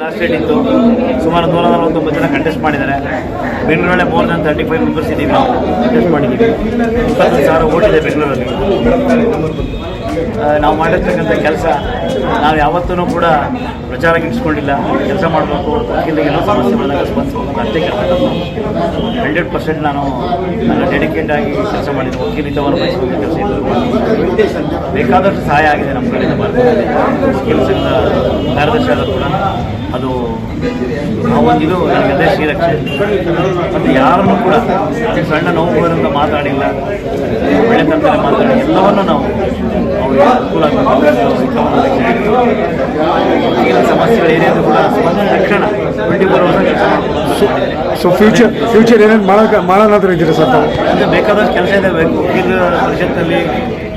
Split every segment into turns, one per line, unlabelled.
Last date ಇತ್ತು. ಸುಮಾರು 149 ಜನ ಕಂಟೆಸ್ಟ್ ಮಾಡಿದ್ದಾರೆ. ಬೆಂಗಳೂರಲ್ಲೇ ಮೋರ್ ದನ್ 35 ಮೆಂಬರ್ಸ್ ಇದ್ದೀವಿ. ನಾವು ಕಂಟೆಸ್ಟ್ ಮಾಡಿದ್ದೀವಿ. 20,000 ಓಟ್ ಇದೆ ಬೆಂಗಳೂರಲ್ಲಿ. ನಾವು ಮಾಡಿರ್ತಕ್ಕಂಥ ಕೆಲಸ ನಾವು ಯಾವತ್ತೂ ಕೂಡ ಪ್ರಚಾರಕ್ಕೆ ಇಟ್ಸ್ಕೊಂಡಿಲ್ಲ. ಕೆಲಸ ಮಾಡಬೇಕು, ವಕೀಲರಿಗೆಲ್ಲ ಸಮಸ್ಯೆ ಬಂದಾಗ ಸ್ಪಂದಿಸಬೇಕು, ಅಷ್ಟೇ ಕೆಲಸ. 100% ನಾನು ನನ್ನ ಡೆಡಿಕೇಟ್ ಆಗಿ ಕೆಲಸ ಮಾಡಿದ್ದು. ವಕೀಲಿತವನ್ನು ಬಯಸುವಂಥ ಕೆಲಸ ಇದ್ದು ಬೇಕಾದಷ್ಟು ಸಹಾಯ ಆಗಿದೆ ನಮ್ಮ ಕಡೆಯಿಂದ. ಭಾರತದಲ್ಲಿ ವಕೀಲ ಸಂಘದ ಕಾರ್ಯದರ್ಶಿ ಆದರೂ ಕೂಡ ಅದು ಆ ಒಂದಿದು ನನಗೆ ಅದೇ ಶ್ರೀರಕ್ಷೆ. ಮತ್ತು ಯಾರನ್ನು ಕೂಡ ಸಣ್ಣ ನೋವುಗಳಿಂದ ಮಾತಾಡಿಲ್ಲ, ಬೆಳೆತಂತಲೇ ಮಾತಾಡಿ ಎಲ್ಲವನ್ನು ನಾವು ಅವ್ರಿಗೆ ಅನುಕೂಲ ಆಗಬೇಕು. ಸಮಸ್ಯೆಗಳು ಏನಿದೆ ಕೂಡ ತಕ್ಷಣ 24 ವರ್ಷ ಕೆಲಸ
ಮಾಡ್ಬೋದು. ಫ್ಯೂಚರ್ ಏನೇನು ಮಾಡೋಣಾದ್ರೂ ಇದ್ದೀರಾ ಸರ್?
ಅಂದರೆ ಬೇಕಾದಷ್ಟು ಕೆಲಸ ಇದೆ. ವಕೀಲ ಪರಿಷತ್ತಲ್ಲಿ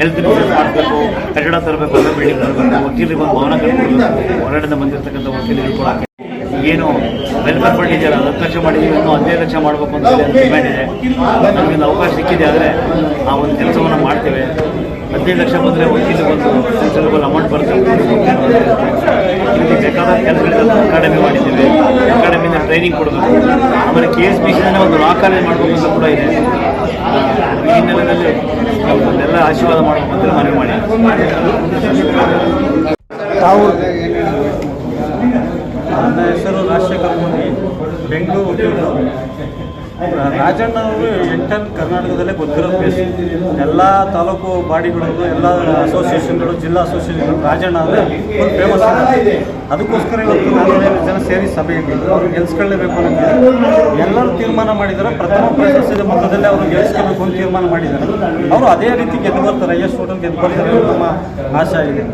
ಹೆಲ್ತ್ ಇನ್ಶೂರೆನ್ಸ್ ಮಾಡಬೇಕು, ಕಟ್ಟಡ ತರಬೇಕು, ಅಂದರೆ ಬಿಲ್ಡಿಂಗ್ ತರಬೇಕು, ವಕೀಲರಿಗೆ ಒಂದು ಭವನ ಕಟ್ಕೊಡ್ಬೇಕು. ಹೊರಗಡೆಯಿಂದ ಬಂದಿರತಕ್ಕಂಥ ವಕೀಲರಿಗೆ ಕೂಡ ಏನು ವೆಲ್ಫೇರ್ ಫಂಡ್ ಇದೆಯಲ್ಲ 10 ಲಕ್ಷ ಮಾಡಿದ್ದೀವಿ, ಇನ್ನೂ 15 ಲಕ್ಷ ಮಾಡಬೇಕು ಅಂತ ಡಿಮ್ಯಾಂಡ್ ಇದೆ. ನಮಗೊಂದು ಅವಕಾಶ ಸಿಕ್ಕಿದೆ, ಆದರೆ ಆ ಒಂದು ಕೆಲಸವನ್ನು ಮಾಡ್ತೇವೆ. 15 ಲಕ್ಷ ಬಂದರೆ ವಕೀಲರಿಗೊಂದು ಸೆನ್ಸಿಬಲ್ ಅಮೌಂಟ್ ಬರುತ್ತೆ. ಇಲ್ಲಿ ಬೇಕಾದ ಕೆಲಸಗಳಿಂದ ಅಕಾಡೆಮಿ ಮಾಡಿದ್ದೇವೆ. ಅಕಾಡೆಮಿಯಿಂದ ಟ್ರೈನಿಂಗ್ ಕೊಡಬೇಕು. ಆಮೇಲೆ KSBCನೇ ಒಂದು ಲಾ ಕಾಲೇಜ್ ಮಾಡಬೇಕು ಅಂತ ಕೂಡ ಇದೆ. ಈ ಹಿನ್ನೆಲೆಯಲ್ಲಿ ಎಲ್ಲ ಆಶೀರ್ವಾದ ಮಾಡಬೇಕು ಅಂತ ಮನವಿ ಮಾಡಿ.
ತಾವು
ನನ್ನ ಹೆಸರು ರಾಜಶೇಖರ್ ಮೋದಿ, ಬೆಂಗಳೂರು ವಕೀಲರು. ರಾಜಣ್ಣ ಅವರು ಎಂಟನ್ ಕರ್ನಾಟಕದಲ್ಲೇ ಗೊತ್ತಿರೋ ಪ್ಲೇಸ್. ಎಲ್ಲ ತಾಲೂಕು ಬಾಡಿಗಳದ್ದು, ಎಲ್ಲ ಅಸೋಸಿಯೇಷನ್ಗಳು, ಜಿಲ್ಲಾ ಅಸೋಸಿಯೇಷನ್ಗಳು ರಾಜಣ್ಣ ಅಂದರೆ ಫುಲ್ ಫೇಮಸ್. ಅದಕ್ಕೋಸ್ಕರ ಇವತ್ತು 450 ಜನ ಸೇರಿ ಸಭೆ ಇದ್ದೀವಿ. ಅವ್ರು ಗೆಲ್ಸ್ಕೊಳ್ಳೇಬೇಕು ಅನ್ನೋದು ಎಲ್ಲರೂ ತೀರ್ಮಾನ ಮಾಡಿದ್ದಾರೆ. ಪ್ರಥಮ ಪ್ರಶಸ್ತಿಯ ಮೊತ್ತದಲ್ಲಿ ಅವರು ಗೆಲ್ಸ್ಕೋಬೇಕು ಅಂತ ತೀರ್ಮಾನ ಮಾಡಿದ್ದಾರೆ. ಅವರು ಅದೇ ರೀತಿ ಗೆದ್ದು ಬರ್ತಾರೆ, ಎಷ್ಟು ಓಟಲ್ಲಿ ಗೆದ್ದು ಬರ್ತಾರೆ ನಮ್ಮ ಆಶಾ ಇದೆ.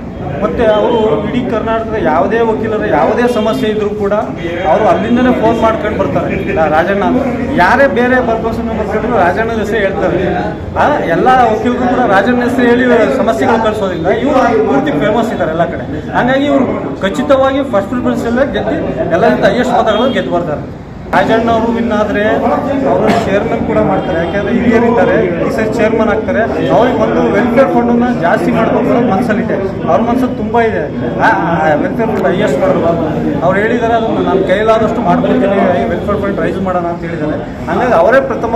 ಮತ್ತು ಅವರು ಇಡೀ ಕರ್ನಾಟಕದ ಯಾವುದೇ ವಕೀಲರ ಯಾವುದೇ ಸಮಸ್ಯೆ ಇದ್ದರೂ ಕೂಡ ಅವರು ಅಲ್ಲಿಂದಲೇ ಫೋನ್ ಮಾಡ್ಕೊಂಡು ಬರ್ತಾರೆ. ರಾಜಣ್ಣ ಅಂತ ಯಾರೇ ಬೇರೆ ಪರ್ಪಸನ್ನು ಬರ್ಕೊಂಡ್ರು ರಾಜಣ್ಣನ ಹೆಸರು ಹೇಳ್ತಾರೆ. ಎಲ್ಲ ವಕೀಲರು ಕೂಡ ರಾಜಣ್ಣ ಹೆಸರು ಹೇಳಿ ಸಮಸ್ಯೆಗಳು ಕಳಿಸೋದ್ರಿಂದ ಇವರು ಪೂರ್ತಿ ಫೇಮಸ್ ಇದ್ದಾರೆ ಎಲ್ಲ ಕಡೆ. ಹಾಗಾಗಿ ಇವರು ಖಚಿತವಾಗಿ ಫಸ್ಟ್ ಪ್ರಿಫರೆನ್ಸಲ್ಲೇ ಗೆದ್ದು ಎಲ್ಲರಿಂದ ಹೈಯೆಸ್ಟ್ ಮತಗಳನ್ನು ಗೆದ್ದು ಬರ್ತಾರೆ. ರಾಜಣ್ಣ ಅವರು ವಿನ್ ಆದರೆ ಅವರು ಚೇರ್ಮನ್ ಕೂಡ ಮಾಡ್ತಾರೆ. ಯಾಕೆಂದರೆ ಹಿರಿಯರಿದ್ದಾರೆ, ಈ ಸರಿ ಚೇರ್ಮನ್ ಆಗ್ತಾರೆ. ಅವ್ರಿಗೆ ಒಂದು ವೆಲ್ಫೇರ್ ಫಂಡನ್ನು ಜಾಸ್ತಿ ಮಾಡಬೇಕು ಅನ್ನೋದು ಮನಸ್ಸಲ್ಲಿದೆ. ಅವ್ರ ಮನಸ್ಸಲ್ಲಿ ತುಂಬ ಇದೆ, ವೆಲ್ಫೇರ್ ಫಂಡ್ ಹೈಯೆಸ್ಟ್ ಮಾಡಬೇಕು. ಅವ್ರು ಹೇಳಿದ್ದಾರೆ, ಅದನ್ನು ನಾನು ಕೈಲಾದಷ್ಟು ಮಾಡ್ಕೊಳ್ತೀನಿ, ವೆಲ್ಫೇರ್ ಫಂಡ್ ರೈಸ್ ಮಾಡೋಣ ಅಂತ ಹೇಳಿದ್ದಾರೆ. ಹಾಗಾಗಿ ಅವರೇ ಪ್ರಥಮ